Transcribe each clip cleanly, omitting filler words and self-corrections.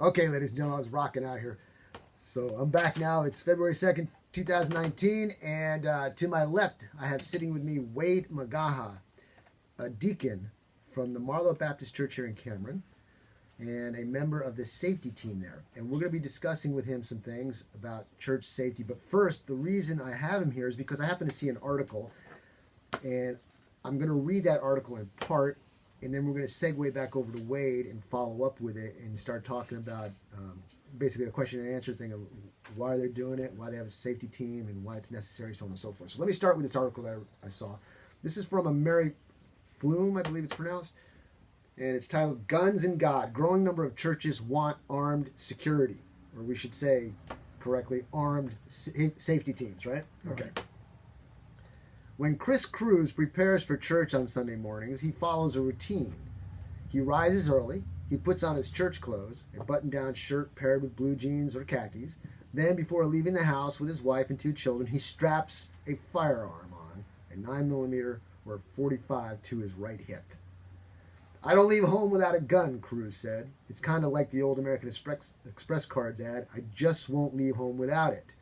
Okay, ladies and gentlemen, I was rocking out here. So I'm back now. It's February 2nd, 2019, and to my left, I have sitting with me Wade McGaha, a deacon from the Marlow Baptist Church here in Cameron, and a member of the safety team there. And we're going to be discussing with him some things about church safety. But first, the reason I have him here is because I happen to see an article, and I'm going to read that article in part, and then we're going to segue back over to Wade and follow up with it and start talking about basically a question and answer thing of why they're doing it, why they have a safety team, and why it's necessary, so on and so forth. So let me start with this article that I saw. This is from a Mary Flume, I believe it's pronounced, and it's titled Guns and God, Growing Number of Churches Want Armed Security, or we should say correctly, armed safety teams, right? Okay. When Chris Cruz prepares for church on Sunday mornings, he follows a routine. He rises early, he puts on his church clothes, a button-down shirt paired with blue jeans or khakis. Then, before leaving the house with his wife and 2 children, he straps a firearm on, a 9mm or 45 to his right hip. "I don't leave home without a gun," Cruz said. "It's kind of like the old American Express cards ad, I just won't leave home without it."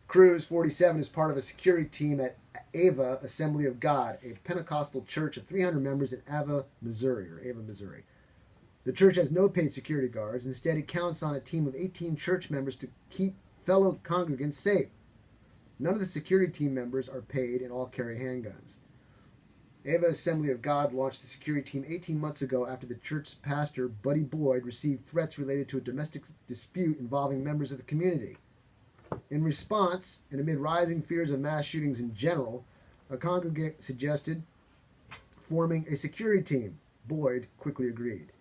Cruz, 47, is part of a security team at Ava Assembly of God, a Pentecostal church of 300 members in Ava, Missouri. The church has no paid security guards. Instead, it counts on a team of 18 church members to keep fellow congregants safe. None of the security team members are paid and all carry handguns. Ava Assembly of God launched the security team 18 months ago after the church's pastor, Buddy Boyd, received threats related to a domestic dispute involving members of the community. In response, and amid rising fears of mass shootings in general, a congregant suggested forming a security team. Boyd quickly agreed.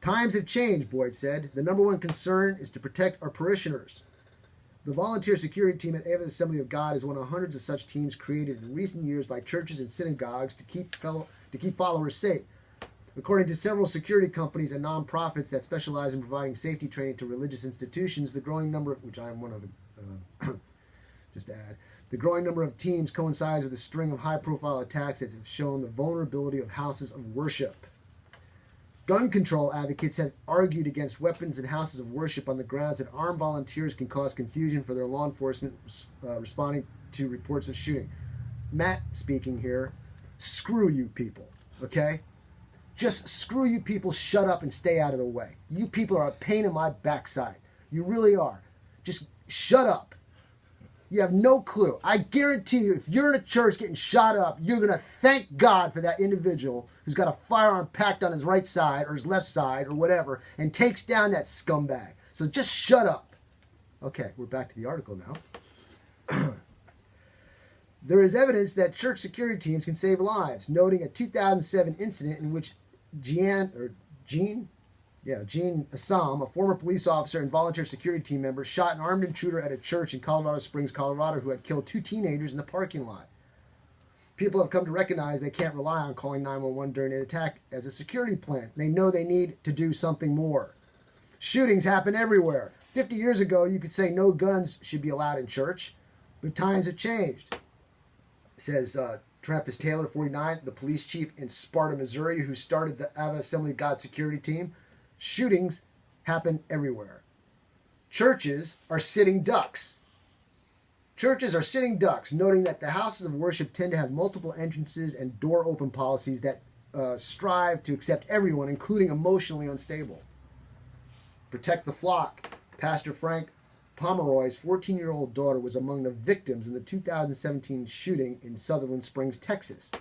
"Times have changed," Boyd said. "The number one concern is to protect our parishioners." The volunteer security team at Ava Assembly of God is one of hundreds of such teams created in recent years by churches and synagogues to keep followers safe. According to several security companies and nonprofits that specialize in providing safety training to religious institutions, the growing number of, which I am one of, just to add, the growing number of teams coincides with a string of high-profile attacks that have shown the vulnerability of houses of worship. Gun control advocates have argued against weapons in houses of worship on the grounds that armed volunteers can cause confusion for their law enforcement responding to reports of shooting. Matt speaking here. Screw you people, okay? Just screw you people, shut up and stay out of the way. You people are a pain in my backside. You really are. Just shut up. You have no clue. I guarantee you, if you're in a church getting shot up, you're going to thank God for that individual who's got a firearm packed on his right side or his left side or whatever and takes down that scumbag. So just shut up. Okay, we're back to the article now. There is evidence that church security teams can save lives, noting a 2007 incident in which Gene Assam, a former police officer and volunteer security team member, shot an armed intruder at a church in Colorado Springs, Colorado, who had killed 2 teenagers in the parking lot. People have come to recognize they can't rely on calling 911 during an attack as a security plan. They know they need to do something more. Shootings happen everywhere. 50 years ago, you could say no guns should be allowed in church, but times have changed, says Trappist Taylor, 49, the police chief in Sparta, Missouri, who started the Ava Assembly of God security team. Shootings happen everywhere. Churches are sitting ducks. Churches are sitting ducks, noting that the houses of worship tend to have multiple entrances and door open policies that strive to accept everyone, including emotionally unstable. Protect the flock. Pastor Frank Pomeroy's 14-year-old daughter was among the victims in the 2017 shooting in Sutherland Springs, Texas.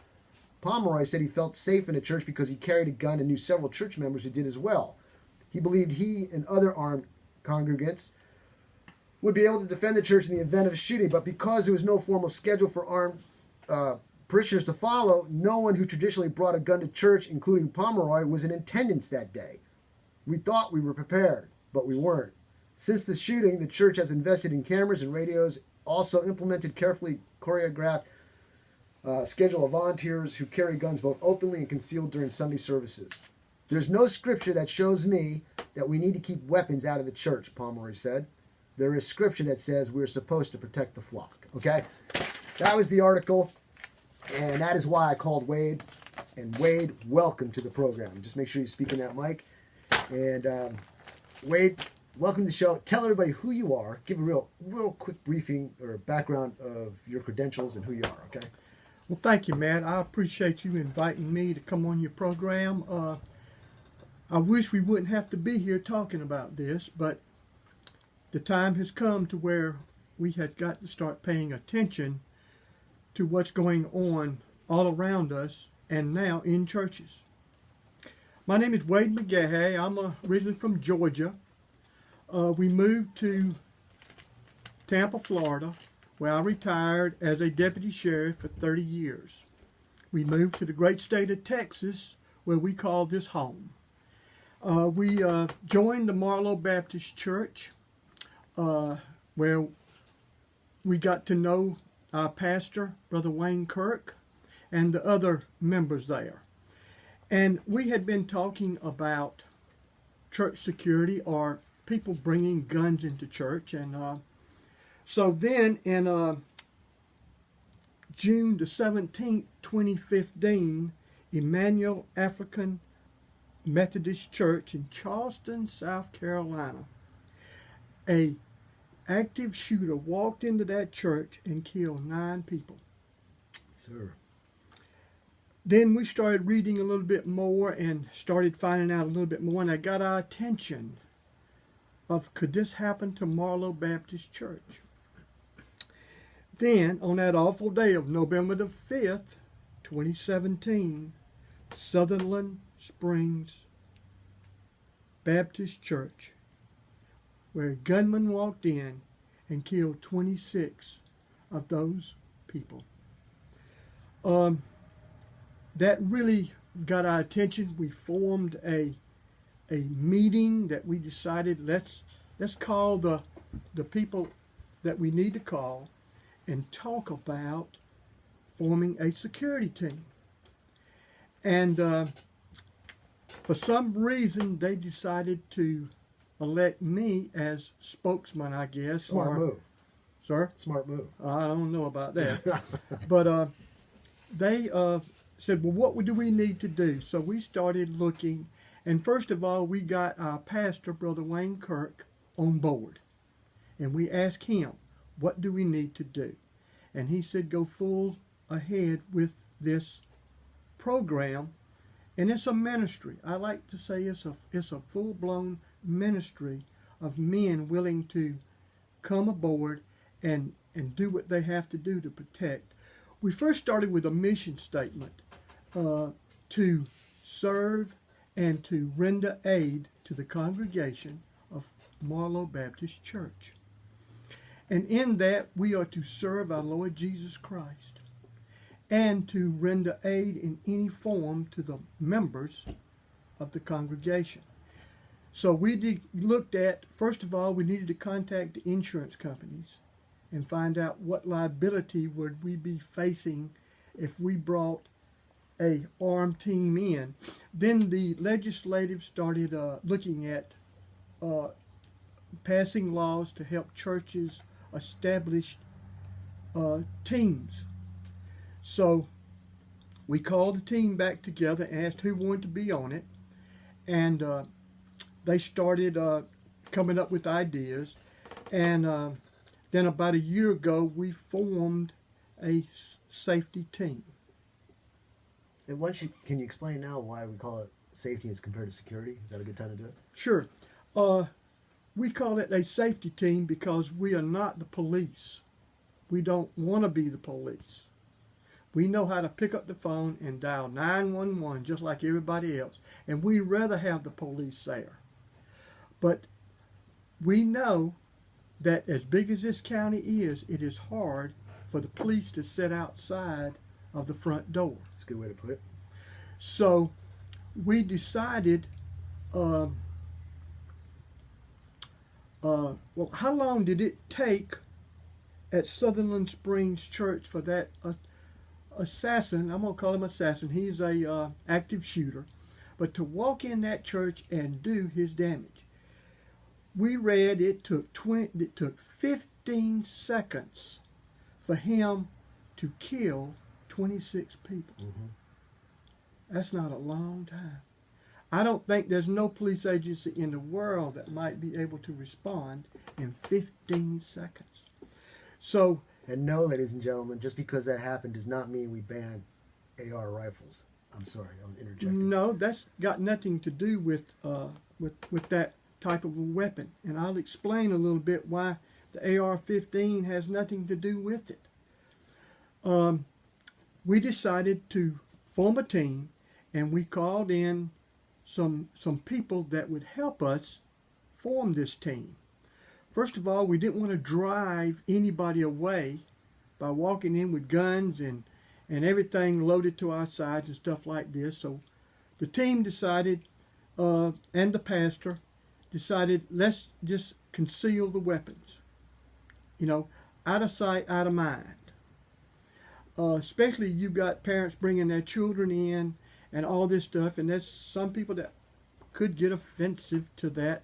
Pomeroy said he felt safe in the church because he carried a gun and knew several church members who did as well. He believed he and other armed congregants would be able to defend the church in the event of a shooting, but because there was no formal schedule for armed parishioners to follow, no one who traditionally brought a gun to church, including Pomeroy, was in attendance that day. "We thought we were prepared, but we weren't. Since the shooting, the church has invested in cameras and radios, also implemented carefully choreographed schedule of volunteers who carry guns both openly and concealed during Sunday services. There's no scripture that shows me that we need to keep weapons out of the church," Pomeroy said. "There is scripture that says we're supposed to protect the flock." Okay? That was the article, and that is why I called Wade. And Wade, welcome to the program. Just make sure you speak in that mic. And Wade, welcome to the show. Tell everybody who you are. Give a real quick briefing or background of your credentials and who you are, okay? Well, thank you, Matt. I appreciate you inviting me to come on your program. I wish we wouldn't have to be here talking about this, but the time has come to where we have got to start paying attention to what's going on all around us and now in churches. My name is Wade McGaha. I'm originally from Georgia. We moved to Tampa, Florida, where I retired as a deputy sheriff for 30 years. We moved to the great state of Texas, where we call this home. We joined the Marlow Baptist Church, where we got to know our pastor, Brother Wayne Kirk, and the other members there. And we had been talking about church security or people bringing guns into church. And so then in June the 17th, 2015, Emmanuel African Methodist Church in Charleston, South Carolina, a active shooter walked into that church and killed 9 people. Sir. Then we started reading a little bit more and started finding out a little bit more, and that got our attention of could this happen to Marlow Baptist Church? Then, on that awful day of November the 5th, 2017, Sutherland Springs Baptist Church, where a gunman walked in and killed 26 of those people. That really got our attention. We formed a meeting that we decided let's call the people that we need to call and talk about forming a security team. And for some reason, they decided to elect me as spokesman, I guess. Smart move. Sir? Smart move. I don't know about that. But they said, well, what do we need to do? So we started looking. And first of all, we got our pastor, Brother Wayne Kirk, on board. And we asked him, what do we need to do? And he said, go full ahead with this program. And it's a ministry. I like to say it's a full-blown ministry of men willing to come aboard and do what they have to do to protect. We first started with a mission statement to serve and to render aid to the congregation of Marlow Baptist Church. And in that, we are to serve our Lord Jesus Christ and to render aid in any form to the members of the congregation. So we looked at, first of all, we needed to contact the insurance companies and find out what liability would we be facing if we brought a armed team in. Then the legislative started looking at passing laws to help churches establish teams. So we called the team back together and asked who wanted to be on it, and they started coming up with ideas. And then about a year ago, we formed a safety team. And can you explain now why we call it safety as compared to security? Is that a good time to do it? Sure. We call it a safety team because we are not the police. We don't want to be the police. We know how to pick up the phone and dial 911 just like everybody else. And we'd rather have the police there. But we know that as big as this county is, it is hard for the police to sit outside of the front door. That's a good way to put it. So we decided, well, how long did it take at Sutherland Springs Church for that assassin, I'm going to call him assassin, he's a active shooter, but to walk in that church and do his damage? We read it took 15 seconds for him to kill 26 people. Mm-hmm. That's not a long time. I don't think there's no police agency in the world that might be able to respond in 15 seconds. So, And no, ladies and gentlemen, just because that happened does not mean we ban AR rifles. I'm sorry, I'm interjecting. no, that's got nothing to do with that type of a weapon. And I'll explain a little bit why the AR-15 has nothing to do with it. We decided to form a team, and we called in some people that would help us form this team. First of all, we didn't want to drive anybody away by walking in with guns and everything loaded to our sides and stuff like this. So the team decided, and the pastor decided, let's just conceal the weapons. You know, out of sight, out of mind. Especially you've got parents bringing their children in and all this stuff, and there's some people that could get offensive to that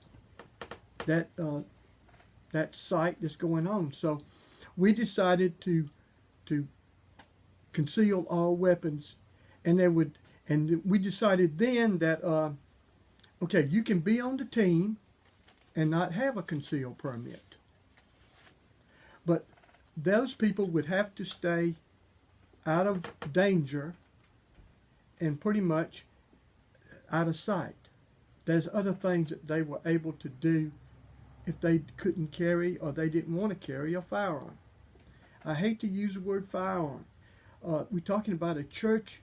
sight that's going on. So we decided to conceal all weapons, and we decided then that okay, you can be on the team and not have a concealed permit, but those people would have to stay out of danger and pretty much out of sight. There's other things that they were able to do if they couldn't carry or they didn't want to carry a firearm. I hate to use the word firearm. We're talking about a church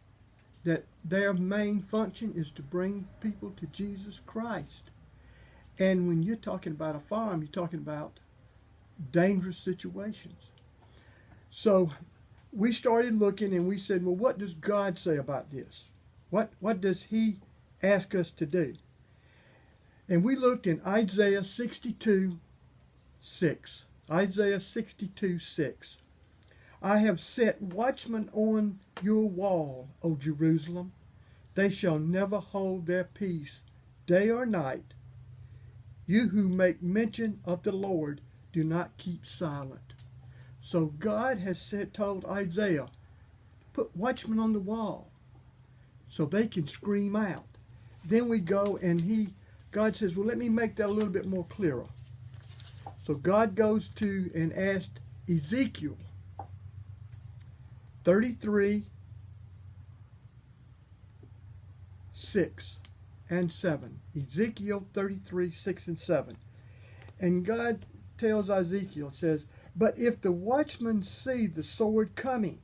that their main function is to bring people to Jesus Christ. And when you're talking about a firearm, you're talking about dangerous situations. So we started looking and we said, well, what does God say about this? What does he ask us to do? And we looked in Isaiah 62:6. Isaiah 62:6. I have set watchmen on your wall, O Jerusalem. They shall never hold their peace day or night. You who make mention of the Lord, do not keep silent. So God has told Isaiah, put watchmen on the wall so they can scream out. Then we go and God says, well, let me make that a little bit more clearer. So God goes to and asked Ezekiel 33:6-7. Ezekiel 33:6-7. And God tells Ezekiel, says, but if the watchman see the sword coming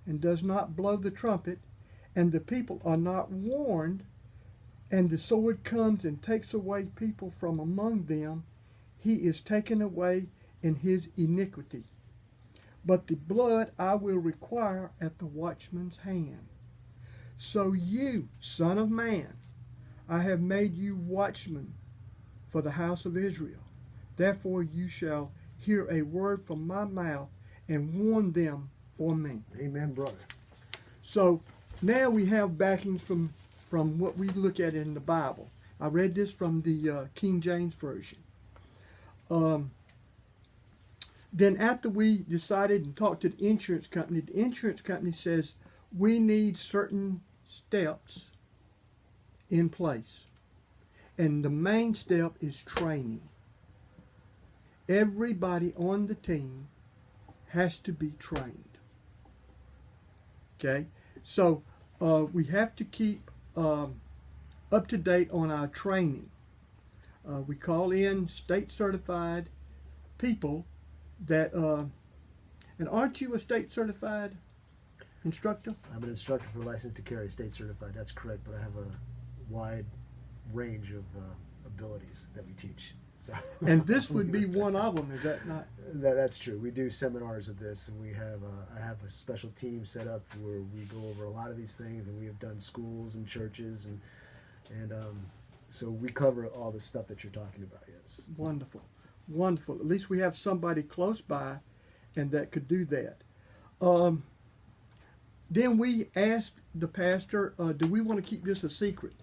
and does not blow the trumpet, and the people are not warned, and the sword comes and takes away people from among them, he is taken away in his iniquity. But the blood I will require at the watchman's hand. So you, son of man, I have made you watchman for the house of Israel. Therefore you shall hear a word from my mouth and warn them for me. Amen, brother. So now we have backings from what we look at in the Bible. I read this from the King James Version. Then after we decided and talked to the insurance company says we need certain steps in place. And the main step is training. Everybody on the team has to be trained. Okay? So we have to keep up to date on our training. We call in state certified people that, and aren't you a state certified instructor? I'm an instructor for license to carry, state certified. That's correct, but I have a wide range of abilities that we teach. So And this would be one of them, is that not? That's true. We do seminars of this, and we have I have a special team set up where we go over a lot of these things, and we have done schools and churches, and so we cover all the stuff that you're talking about. Yes. Wonderful, wonderful. At least we have somebody close by, and that could do that. Then we asked the pastor, do we want to keep this a secret?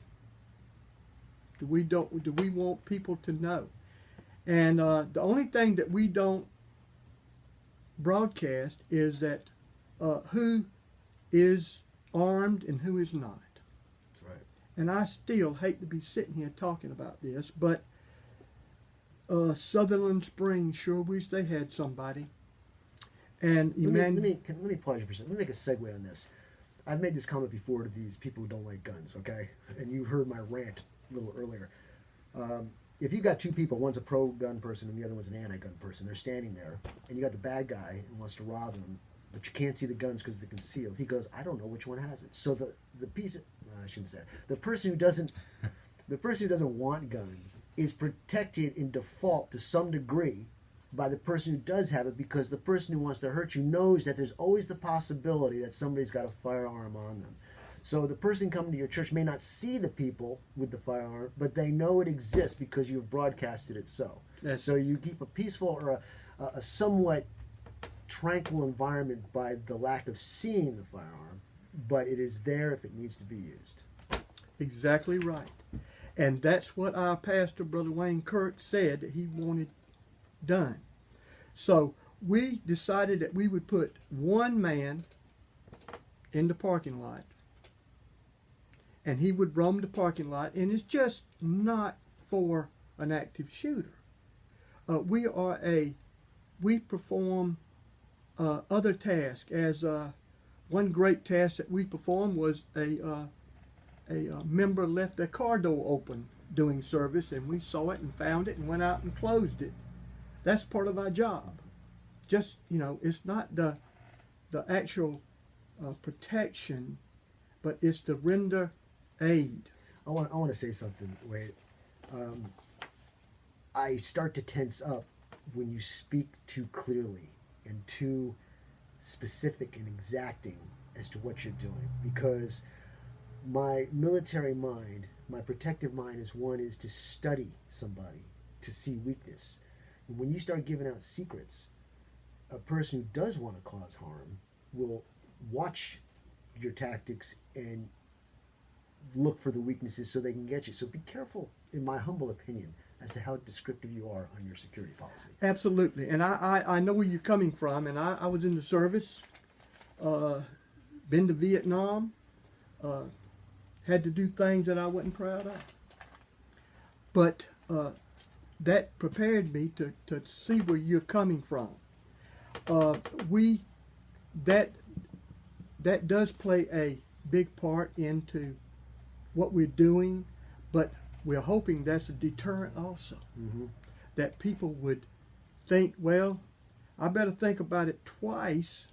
Do we want people to know? And the only thing that we don't broadcast is that who is armed and who is not. That's right. and I still hate to be sitting here talking about this, but Sutherland Springs sure wish they had somebody. And let me pause you for a second. Let me make a segue on this. I've made this comment before to these people who don't like guns, okay? And you heard my rant a little earlier. If you got two people, one's a pro-gun person and the other one's an anti-gun person, they're standing there, and you got the bad guy who wants to rob them, but you can't see the guns because they're concealed. He goes, I don't know which one has it. So the piece of, I shouldn't say that. The person who doesn't want guns is protected in default to some degree by the person who does have it, because the person who wants to hurt you knows that there's always the possibility that somebody's got a firearm on them. So the person coming to your church may not see the people with the firearm, but they know it exists because you've broadcasted it so. Yes. So you keep a peaceful or a somewhat tranquil environment by the lack of seeing the firearm, but it is there if it needs to be used. Exactly right. And that's what our pastor, Brother Wayne Kirk, said that he wanted done. So we decided that we would put one man in the parking lot, and he would roam the parking lot, and it's just not for an active shooter. We perform other tasks. As one great task that we performed was a member left their car door open doing service, and we saw it and found it and went out and closed it. That's part of our job. Just, it's not the actual protection, but it's to render aid. I want to say something, Wade. I start to tense up when you speak too clearly and too specific and exacting as to what you're doing, because my military mind, my protective mind is to study somebody, to see weakness. And when you start giving out secrets, a person who does want to cause harm will watch your tactics and look for the weaknesses so they can get you. So be careful, in my humble opinion, as to how descriptive you are on your security policy. Absolutely. And I know where you're coming from, and I was in the service, been to Vietnam, had to do things that I wasn't proud of. But that prepared me to see where you're coming from. That does play a big part into what we're doing, but we're hoping that's a deterrent also. Mm-hmm. That people would think, well, I better think about it twice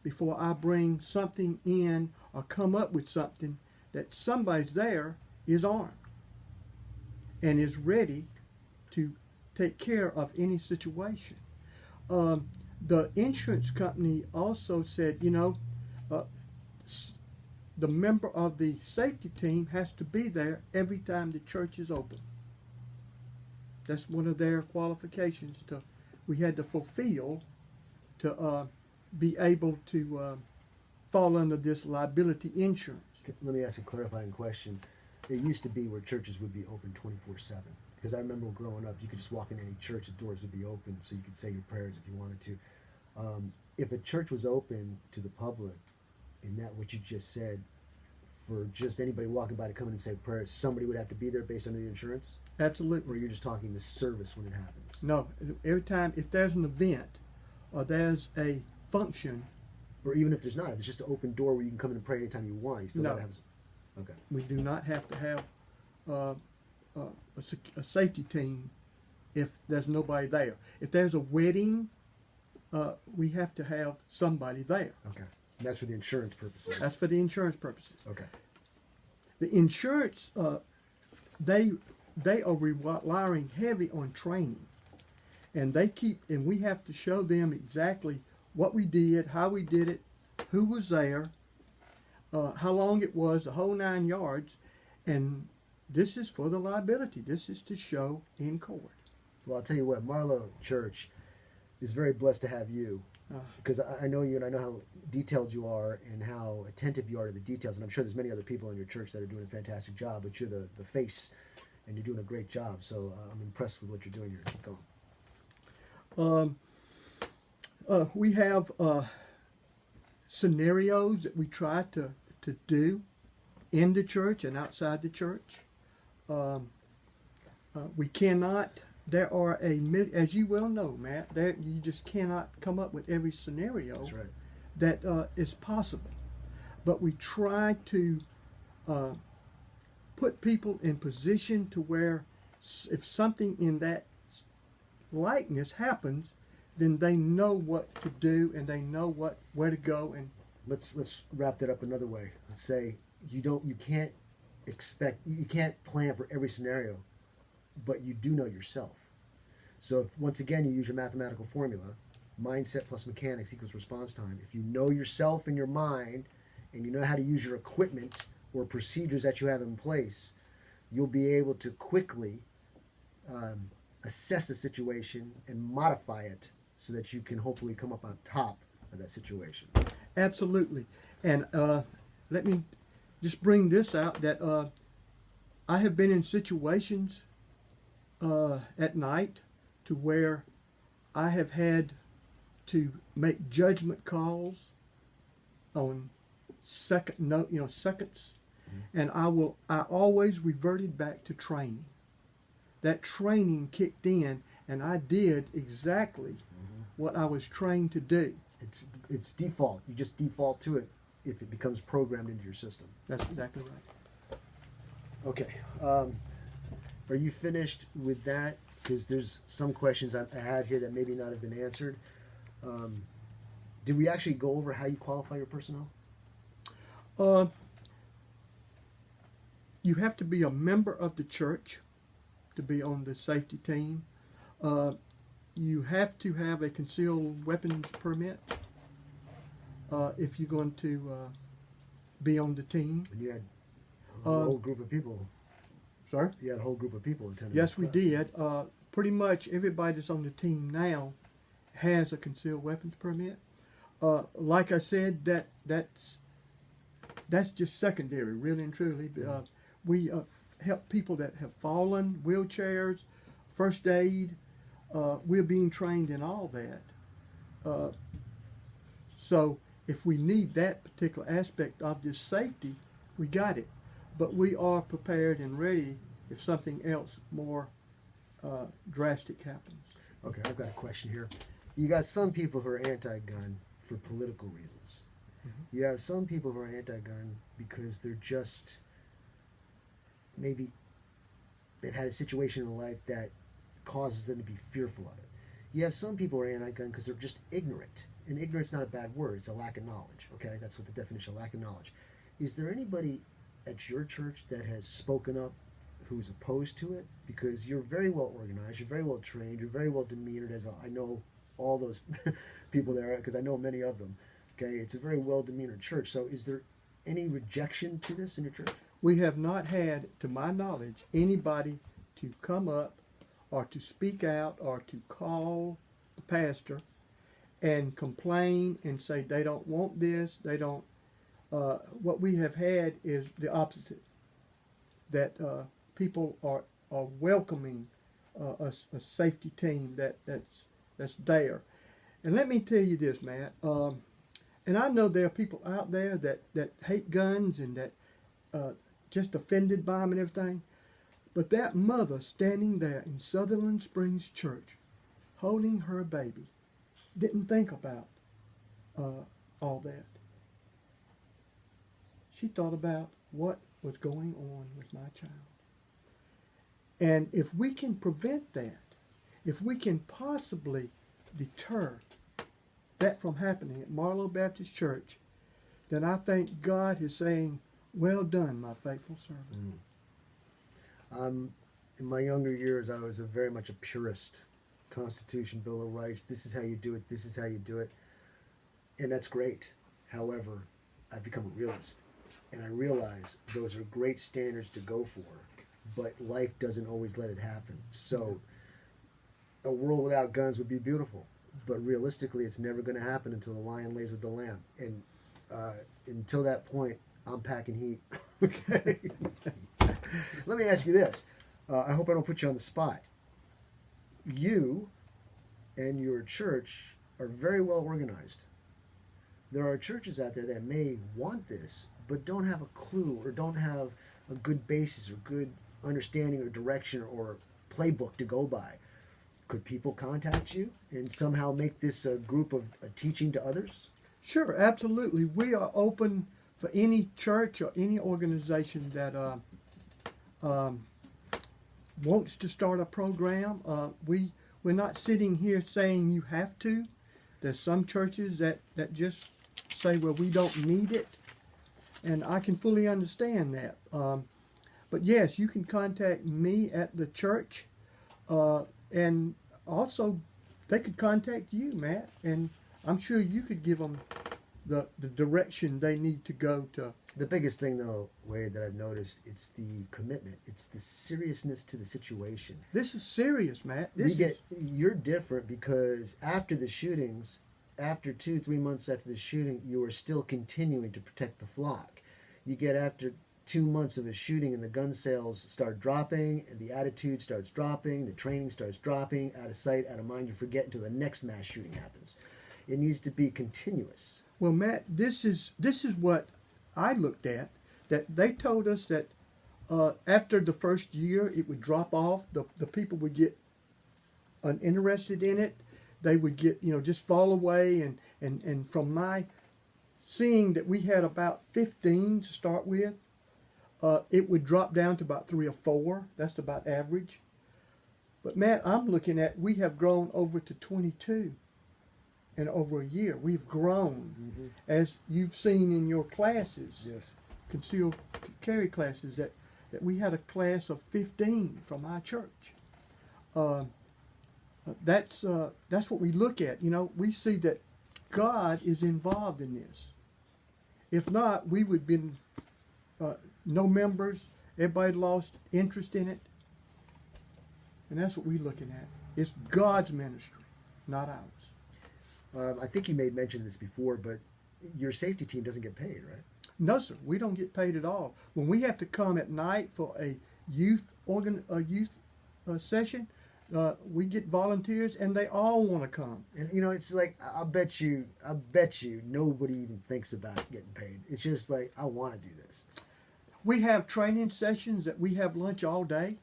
before I bring something in or come up with something, that somebody's there is armed and is ready to take care of any situation. The insurance company also said, the member of the safety team has to be there every time the church is open. That's one of their qualifications we had to fulfill to be able to fall under this liability insurance. Let me ask a clarifying question. It used to be where churches would be open 24/7. Because I remember growing up, you could just walk in any church, the doors would be open, so you could say your prayers if you wanted to. If a church was open to the public, in that what you just said, for just anybody walking by to come in and say prayers, somebody would have to be there based on the insurance? Absolutely. Or you're just talking the service when it happens? No, every time, if there's an event or there's a function. Or even if there's not, if it's just an open door where you can come in and pray anytime you want, you still gotta have. Okay. We do not have to have a safety team if there's nobody there. If there's a wedding, we have to have somebody there. Okay. And that's for the insurance purposes. That's for the insurance purposes. Okay. The insurance, they are relying heavy on training, and we have to show them exactly what we did, how we did it, who was there, how long it was, the whole 9 yards, and this is for the liability. This is to show in court. Well, I'll tell you what, Marlowe Church is very blessed to have you, because I know you and I know how detailed you are and how attentive you are to the details, and I'm sure there's many other people in your church that are doing a fantastic job, but you're the face, and you're doing a great job, so I'm impressed with what you're doing here. Keep going. We have scenarios that we try to do in the church and outside the church. We cannot. There are as you well know, Matt. There you just cannot come up with every scenario That's right. that is possible. But we try to put people in position to where if something in that likeness happens, then they know what to do and they know where to go. And Let's wrap that up another way. Let's say you can't plan for every scenario, but you do know yourself. So if, once again, you use your mathematical formula, mindset plus mechanics equals response time. If you know yourself in your mind and you know how to use your equipment or procedures that you have in place, you'll be able to quickly assess the situation and modify it so that you can hopefully come up on top of that situation. absolutely. And let me just bring this out that I have been in situations at night to where I have had to make judgment calls on seconds, and I always reverted back to training. That training kicked in, and I did exactly what I was trained to do. It's default. You just default to it if it becomes programmed into your system. That's exactly right. Okay. Are you finished with that? Because there's some questions I had here that maybe not have been answered. Did we actually go over how you qualify your personnel? You have to be a member of the church to be on the safety team. You have to have a concealed weapons permit if you're going to be on the team. And you had a whole group of people. Sorry? You had a whole group of people attending. Yes, we did. Pretty much everybody that's on the team now has a concealed weapons permit. Like I said, that's just secondary, really and truly. We help people that have fallen, wheelchairs, first aid. We're being trained in all that. So if we need that particular aspect of this safety, we got it. But we are prepared and ready if something else more drastic happens. Okay, I've got a question here. You got some people who are anti-gun for political reasons. Mm-hmm. You have some people who are anti-gun because they're just maybe they've had a situation in life that causes them to be fearful of it. You have some people who are anti-gun because they're just ignorant. And ignorance is not a bad word. It's a lack of knowledge. Okay, that's what the definition of lack of knowledge. Is there anybody at your church that has spoken up who's opposed to it? Because you're very well organized, you're very well trained, you're very well demeanored, as I know all those people there, because I know many of them. Okay, it's a very well demeanored church. So is there any rejection to this in your church? We have not had, to my knowledge, anybody to come up or to speak out or to call the pastor and complain and say they don't want this, they don't. What we have had is the opposite, that people are welcoming a safety team that's there. And let me tell you this, Matt, and I know there are people out there that hate guns and that just offended by them and everything, but that mother standing there in Sutherland Springs Church holding her baby didn't think about all that. She thought about what was going on with my child. And if we can prevent that, if we can possibly deter that from happening at Marlow Baptist Church, then I think God is saying, well done, my faithful servant. In my younger years, I was very much a purist. Constitution, Bill of Rights, this is how you do it, this is how you do it. And that's great. However, I've become a realist. And I realize those are great standards to go for, but life doesn't always let it happen. So a world without guns would be beautiful, but realistically it's never going to happen until the lion lays with the lamb. And until that point, I'm packing heat. Okay. Let me ask you this. I hope I don't put you on the spot. You and your church are very well organized. There are churches out there that may want this, but don't have a clue or don't have a good basis or good understanding or direction or playbook to go by. Could people contact you and somehow make this a group of teaching to others? Sure, absolutely. We are open for any church or any organization that wants to start a program. We're not sitting here saying you have to. There's some churches that just say, well, we don't need it, and I can fully understand that. But yes, you can contact me at the church, and also they could contact you, Matt, and I'm sure you could give them the direction they need to go to. The biggest thing, though, Wade, that I've noticed, it's the commitment. It's the seriousness to the situation. This is serious, Matt. You're different because after the shootings, after 2-3 months after the shooting, you are still continuing to protect the flock. You get after 2 months of a shooting and the gun sales start dropping, and the attitude starts dropping, the training starts dropping, out of sight, out of mind. You forget until the next mass shooting happens. It needs to be continuous. Well, Matt, this is what I looked at. That they told us that after the first year, it would drop off. The people would get uninterested in it. They would get, just fall away. And from my seeing that we had about 15 to start with, it would drop down to about 3 or 4. That's about average. But Matt, I'm looking at, we have grown over to 22 in over a year. We've grown, as you've seen in your classes. Yes. Concealed carry classes, that we had a class of 15 from our church. That's what we look at. We see that God is involved in this. If not, we would have been no members. Everybody lost interest in it. And that's what we're looking at. It's God's ministry, not ours. I think you made mention of this before, but your safety team doesn't get paid, right? No, sir. We don't get paid at all. When we have to come at night for a youth session, we get volunteers, and they all want to come. And it's like I bet you nobody even thinks about getting paid. It's just like, I want to do this. We have training sessions that we have lunch all day.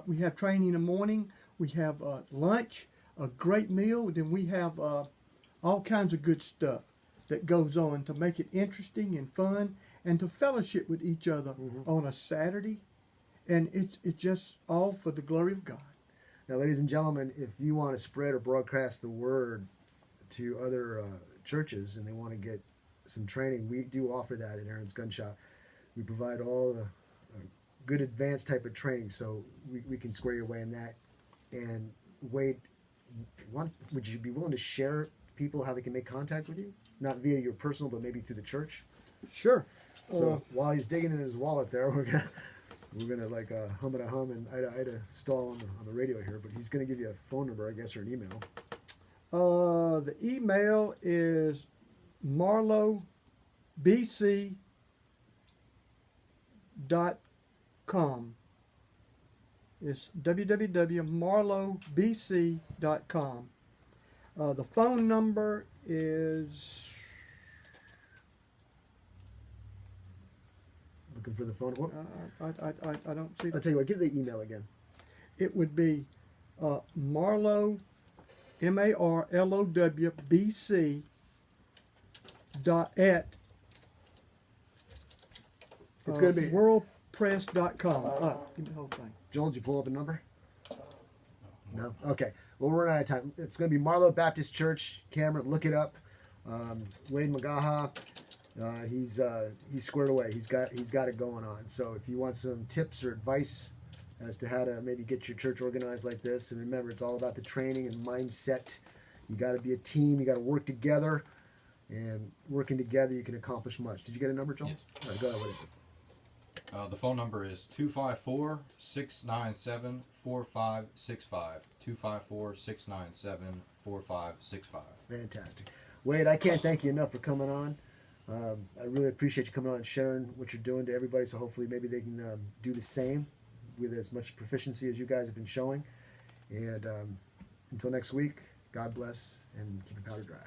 We have training in the morning. We have lunch, a great meal. Then we have all kinds of good stuff that goes on to make it interesting and fun, and to fellowship with each other on a Saturday. And it's just all for the glory of God. Now, ladies and gentlemen, if you want to spread or broadcast the word to other churches and they want to get some training, we do offer that at Aaron's Gun Shop. We provide all the good advanced type of training, so we can square your way in that. And Wade, would you be willing to share people how they can make contact with you? Not via your personal, but maybe through the church? Sure. So while he's digging in his wallet there, we're gonna like hum and a hum and Ida stall on the radio here, but he's gonna give you a phone number, I guess, or an email. The email is marlowbc.com. It's www.marlowbc.com. The phone number is... Looking for the phone number? I don't see... I'll tell you what, give the email again. It would be Marlow, MARLOW, BC It's going to be... worldpress.com. Give me the whole thing. Joel, did you pull up a number? No? Okay. Well, we're running out of time. It's going to be Marlow Baptist Church, Cameron. Look it up. Wade McGaha, he's squared away. He's got it going on. So if you want some tips or advice as to how to maybe get your church organized like this, and remember, it's all about the training and mindset. You got to be a team. You got to work together, and working together, you can accomplish much. Did you get a number, Joel? Yes. All right, go ahead. What is it? The phone number is 254-697-4565. 254-697-4565. Fantastic. Wade, I can't thank you enough for coming on. I really appreciate you coming on and sharing what you're doing to everybody, so hopefully maybe they can do the same with as much proficiency as you guys have been showing. And until next week, God bless, and keep your powder dry.